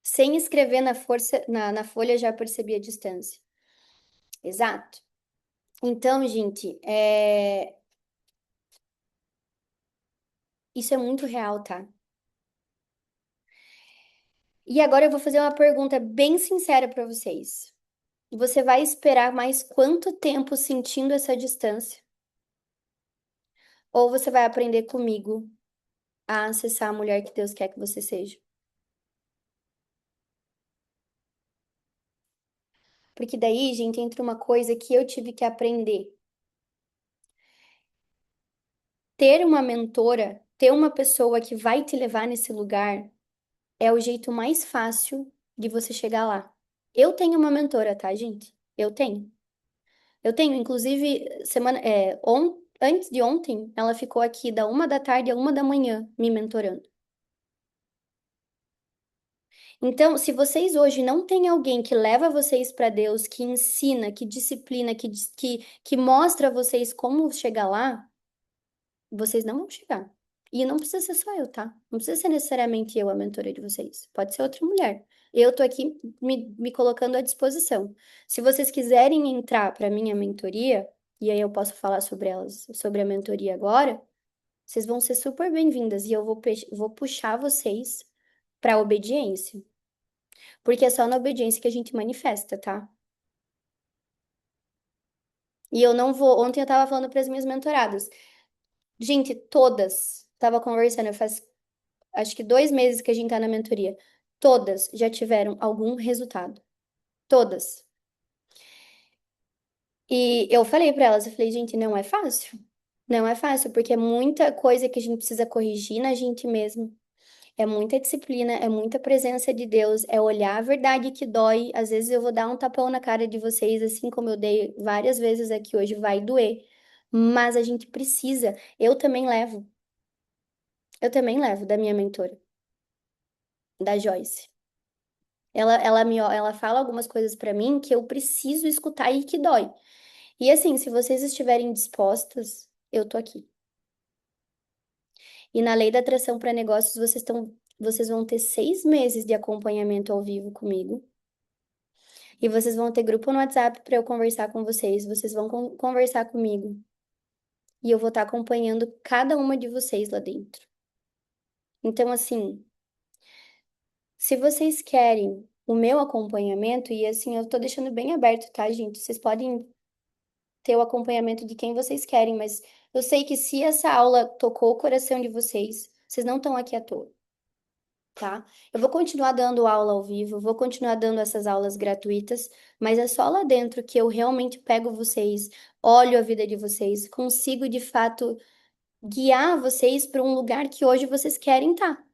Sem escrever na folha, já percebi a distância. Exato. Então, gente, isso é muito real, tá? E agora eu vou fazer uma pergunta bem sincera para vocês. Você vai esperar mais quanto tempo sentindo essa distância? Ou você vai aprender comigo a acessar a mulher que Deus quer que você seja? Porque daí, gente, entra uma coisa que eu tive que aprender. Ter uma mentora, ter uma pessoa que vai te levar nesse lugar é o jeito mais fácil de você chegar lá. Eu tenho uma mentora, tá, gente? Eu tenho. Eu tenho, inclusive, antes de ontem, ela ficou aqui da 1 da tarde à 1 da manhã me mentorando. Então, se vocês hoje não têm alguém que leva vocês para Deus, que ensina, que disciplina, que mostra a vocês como chegar lá, vocês não vão chegar. E não precisa ser só eu, tá? Não precisa ser necessariamente eu a mentora de vocês. Pode ser outra mulher. Eu tô aqui me colocando à disposição. Se vocês quiserem entrar para minha mentoria, e aí eu posso falar sobre elas, sobre a mentoria agora, vocês vão ser super bem-vindas e eu vou puxar vocês para obediência. Porque é só na obediência que a gente manifesta, tá? E eu não vou. Ontem eu tava falando para as minhas mentoradas. Gente, todas. Tava conversando, faz acho que 2 meses que a gente tá na mentoria. Todas já tiveram algum resultado. Todas. E eu falei para elas, eu falei, gente, não é fácil. Não é fácil, porque é muita coisa que a gente precisa corrigir na gente mesmo. É muita disciplina, é muita presença de Deus, é olhar a verdade que dói. Às vezes eu vou dar um tapão na cara de vocês, assim como eu dei várias vezes aqui hoje, vai doer. Mas a gente precisa. Eu também levo da minha mentora, da Joyce. Ela fala algumas coisas pra mim que eu preciso escutar e que dói. E assim, se vocês estiverem dispostas, eu tô aqui. E na lei da atração para negócios, vocês vão ter 6 meses de acompanhamento ao vivo comigo. E vocês vão ter grupo no WhatsApp para eu conversar com vocês. Vocês vão conversar comigo. E eu vou estar acompanhando cada uma de vocês lá dentro. Então, assim, se vocês querem o meu acompanhamento, e assim, eu tô deixando bem aberto, tá, gente? Vocês podem ter o acompanhamento de quem vocês querem, mas eu sei que se essa aula tocou o coração de vocês, vocês não estão aqui à toa. Tá? Eu vou continuar dando aula ao vivo, vou continuar dando essas aulas gratuitas, mas é só lá dentro que eu realmente pego vocês, olho a vida de vocês, consigo de fato guiar vocês para um lugar que hoje vocês querem estar.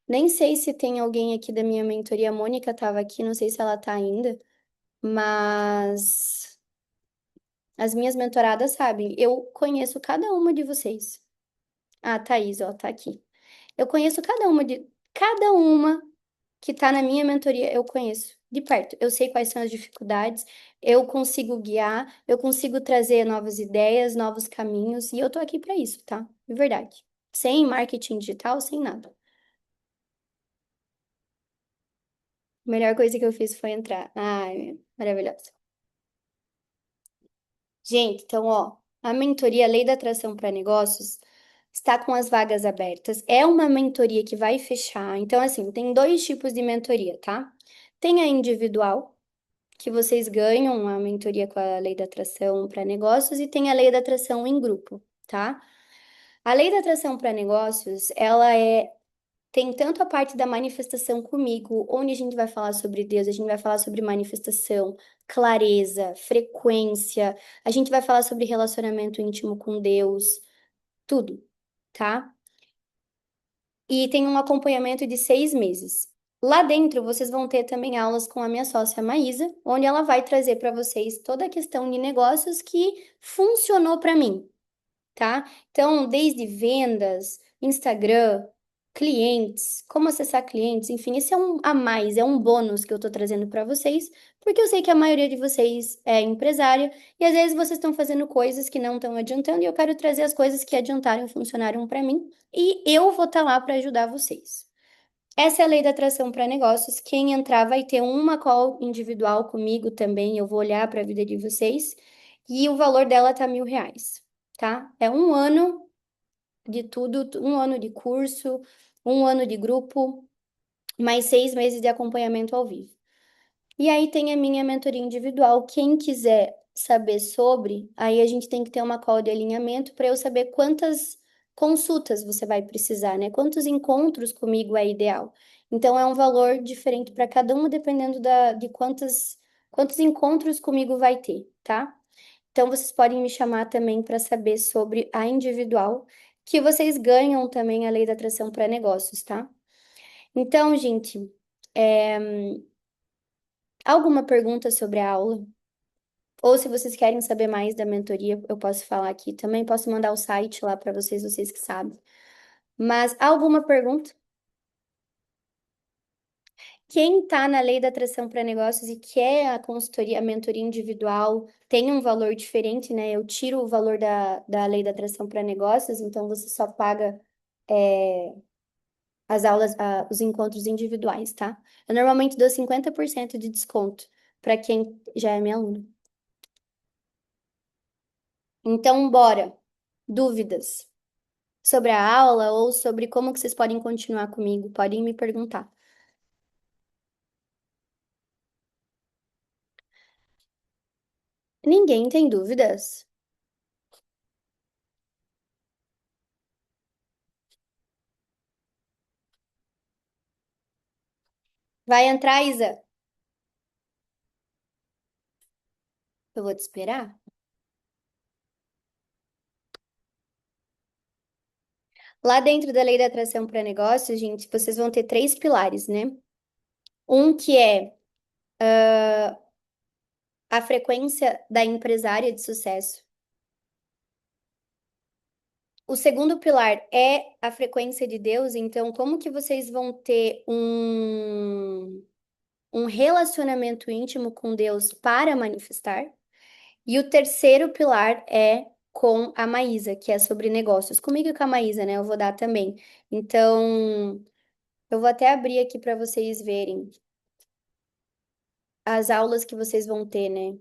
Nem sei se tem alguém aqui da minha mentoria, a Mônica estava aqui, não sei se ela está ainda, mas as minhas mentoradas sabem, eu conheço cada uma de vocês. Ah, Thaís, ó, tá aqui. Eu conheço cada uma que está na minha mentoria, eu conheço de perto. Eu sei quais são as dificuldades, eu consigo guiar, eu consigo trazer novas ideias, novos caminhos, e eu tô aqui para isso, tá? De verdade. Sem marketing digital, sem nada. A melhor coisa que eu fiz foi entrar. Ai, maravilhosa. Gente, então, ó, a mentoria Lei da Atração para Negócios está com as vagas abertas. É uma mentoria que vai fechar. Então, assim, tem dois tipos de mentoria, tá? Tem a individual, que vocês ganham a mentoria com a Lei da Atração para Negócios e tem a Lei da Atração em grupo, tá? A Lei da Atração para Negócios, tem tanto a parte da manifestação comigo, onde a gente vai falar sobre Deus, a gente vai falar sobre manifestação, clareza, frequência, a gente vai falar sobre relacionamento íntimo com Deus, tudo, tá? E tem um acompanhamento de 6 meses. Lá dentro, vocês vão ter também aulas com a minha sócia Maísa, onde ela vai trazer para vocês toda a questão de negócios que funcionou para mim, tá? Então, desde vendas, Instagram, clientes, como acessar clientes, enfim, esse é um a mais, é um bônus que eu tô trazendo para vocês, porque eu sei que a maioria de vocês é empresária e às vezes vocês estão fazendo coisas que não estão adiantando e eu quero trazer as coisas que adiantaram e funcionaram para mim e eu vou estar lá para ajudar vocês. Essa é a lei da atração para negócios. Quem entrar vai ter uma call individual comigo também. Eu vou olhar para a vida de vocês e o valor dela tá R$ 1.000, tá? É um ano de tudo, um ano de curso, um ano de grupo, mais 6 meses de acompanhamento ao vivo. E aí tem a minha mentoria individual. Quem quiser saber sobre, aí a gente tem que ter uma call de alinhamento para eu saber quantas consultas você vai precisar, né? Quantos encontros comigo é ideal. Então é um valor diferente para cada uma, dependendo de quantos encontros comigo vai ter, tá? Então vocês podem me chamar também para saber sobre a individual, que vocês ganham também a lei da atração para negócios, tá? Então, gente, alguma pergunta sobre a aula? Ou se vocês querem saber mais da mentoria, eu posso falar aqui também. Posso mandar o site lá para vocês, vocês que sabem. Mas alguma pergunta? Quem está na lei da atração para negócios e quer a consultoria, a mentoria individual, tem um valor diferente, né? Eu tiro o valor da lei da atração para negócios, então você só paga as aulas, os encontros individuais, tá? Eu normalmente dou 50% de desconto para quem já é minha aluna. Então, bora! Dúvidas sobre a aula ou sobre como que vocês podem continuar comigo? Podem me perguntar. Ninguém tem dúvidas? Vai entrar, Isa? Eu vou te esperar. Lá dentro da lei da atração para negócios, gente, vocês vão ter três pilares, né? Um que é a frequência da empresária de sucesso. O segundo pilar é a frequência de Deus, então como que vocês vão ter um relacionamento íntimo com Deus para manifestar? E o terceiro pilar é com a Maísa, que é sobre negócios. Comigo e com a Maísa, né? Eu vou dar também. Então, eu vou até abrir aqui para vocês verem as aulas que vocês vão ter, né?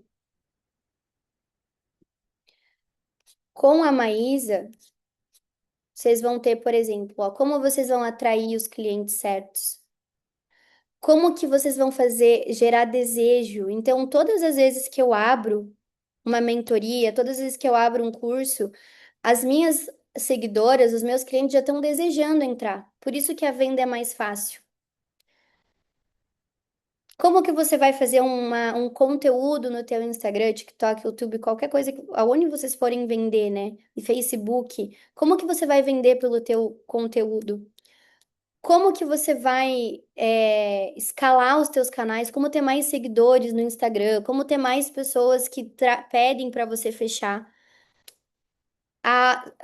Com a Maísa, vocês vão ter, por exemplo, ó, como vocês vão atrair os clientes certos. Como que vocês vão fazer gerar desejo? Então, todas as vezes que eu abro uma mentoria, todas as vezes que eu abro um curso, as minhas seguidoras, os meus clientes já estão desejando entrar. Por isso que a venda é mais fácil. Como que você vai fazer um conteúdo no teu Instagram, TikTok, YouTube, qualquer coisa, aonde vocês forem vender, né? E Facebook, como que você vai vender pelo teu conteúdo? Como que você vai escalar os teus canais? Como ter mais seguidores no Instagram? Como ter mais pessoas que pedem para você fechar?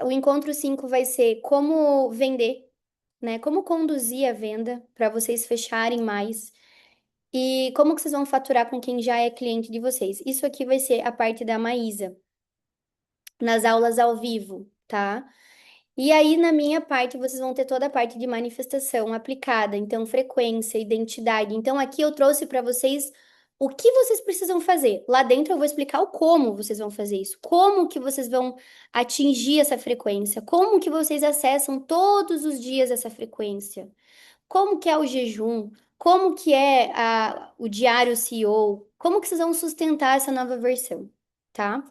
O encontro 5 vai ser como vender, né? Como conduzir a venda para vocês fecharem mais. E como que vocês vão faturar com quem já é cliente de vocês? Isso aqui vai ser a parte da Maísa, nas aulas ao vivo, tá? E aí, na minha parte, vocês vão ter toda a parte de manifestação aplicada, então, frequência, identidade. Então, aqui eu trouxe para vocês o que vocês precisam fazer. Lá dentro eu vou explicar o como vocês vão fazer isso, como que vocês vão atingir essa frequência, como que vocês acessam todos os dias essa frequência, como que é o jejum, como que é o diário CEO, como que vocês vão sustentar essa nova versão, tá?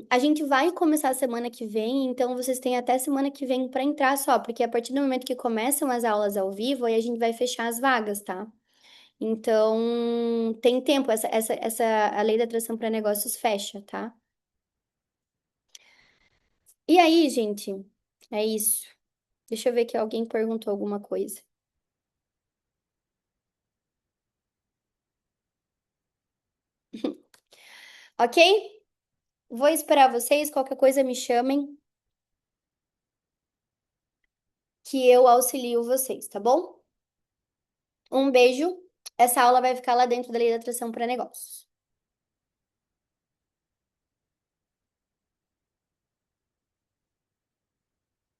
A gente vai começar a semana que vem, então vocês têm até semana que vem para entrar só, porque a partir do momento que começam as aulas ao vivo, aí a gente vai fechar as vagas, tá? Então, tem tempo, a lei da atração para negócios fecha, tá? E aí, gente, é isso. Deixa eu ver que alguém perguntou alguma coisa. Ok? Vou esperar vocês, qualquer coisa me chamem, que eu auxilio vocês, tá bom? Um beijo. Essa aula vai ficar lá dentro da lei da atração para negócios.